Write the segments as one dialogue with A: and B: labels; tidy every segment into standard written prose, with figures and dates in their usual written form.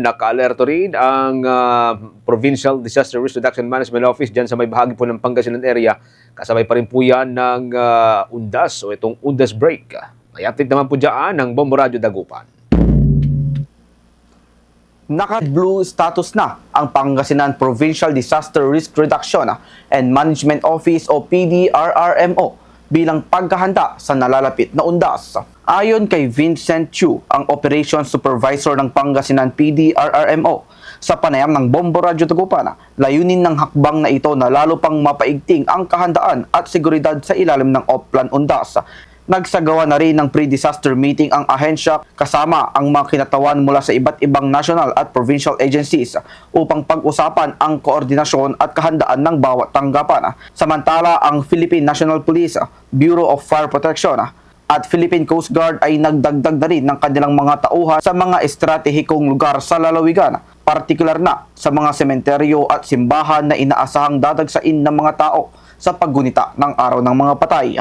A: Naka-alerto rin ang Provincial Disaster Risk Reduction Management Office dyan sa may bahagi po ng Pangasinan area. Kasabay pa rin po yan ng UNDAS o itong UNDAS break. May update naman po dyan ng Bombo Radio Dagupan.
B: Naka-blue status na ang Pangasinan Provincial Disaster Risk Reduction and Management Office o PDRRMO bilang paghahanda sa nalalapit na UNDAS. Ayon kay Vincent Chu, ang Operations Supervisor ng Pangasinan PDRRMO, sa panayam ng Bombo Radio Dagupan, layunin ng hakbang na ito na lalo pang mapaigting ang kahandaan at seguridad sa ilalim ng Oplan UNDAS. Nagsagawa na rin ng pre-disaster meeting ang ahensya kasama ang mga kinatawan mula sa iba't ibang national at provincial agencies upang pag-usapan ang koordinasyon at kahandaan ng bawat tanggapan. Samantala, ang Philippine National Police, Bureau of Fire Protection at Philippine Coast Guard ay nagdagdag na rin ng kanilang mga tauhan sa mga estratehikong lugar sa lalawigan, partikular na sa mga sementeryo at simbahan na inaasahang dadagsain ng mga tao sa paggunita ng araw ng mga patay.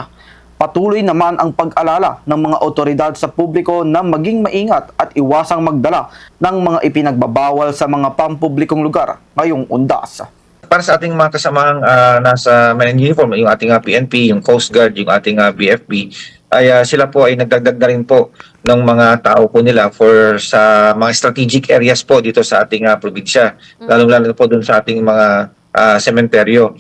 B: Patuloy naman ang pag-alala ng mga otoridad sa publiko na maging maingat at iwasang magdala ng mga ipinagbabawal sa mga pampublikong lugar ngayong UNDAS.
C: Para sa ating mga kasamang nasa main uniform, yung ating PNP, yung Coast Guard, yung ating BFP, ay sila po ay nagdagdag na rin po ng mga tao po nila sa mga strategic areas po dito sa ating probinsya. Lalong-lalo po dun sa ating mga sementeryo.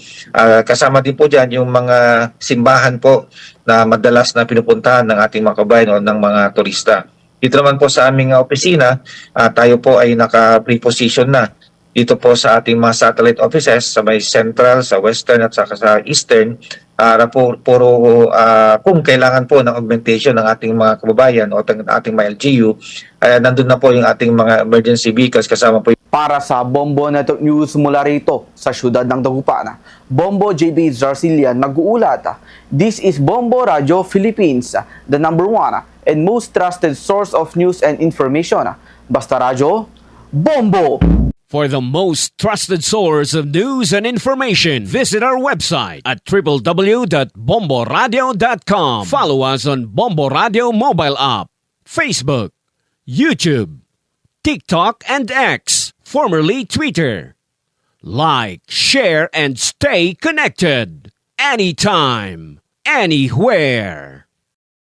C: Kasama din po dyan yung mga simbahan po na madalas na pinupuntahan ng ating mga kabayan o ng mga turista. Dito naman po sa aming opisina, tayo po ay naka-preposition na dito po sa ating mga satellite offices sa may central, sa western at saka sa eastern. Kung kailangan po ng augmentation ng ating mga kababayan o ng ating mga LGU, nandun na po yung ating mga emergency vehicles kasama po.
B: Para sa Bombo Network News mula rito sa siyudad ng Dagupan, Bombo JB Zarcilian nag-uulat. This is Bombo Radio Philippines, the #1 and most trusted source of news and information. Basta Radio, Bombo!
D: For the most trusted source of news and information, visit our website at www.bomboradio.com. Follow us on Bombo Radio mobile app, Facebook, YouTube, TikTok, and X, formerly Twitter. Like, share, and stay connected. Anytime, anywhere.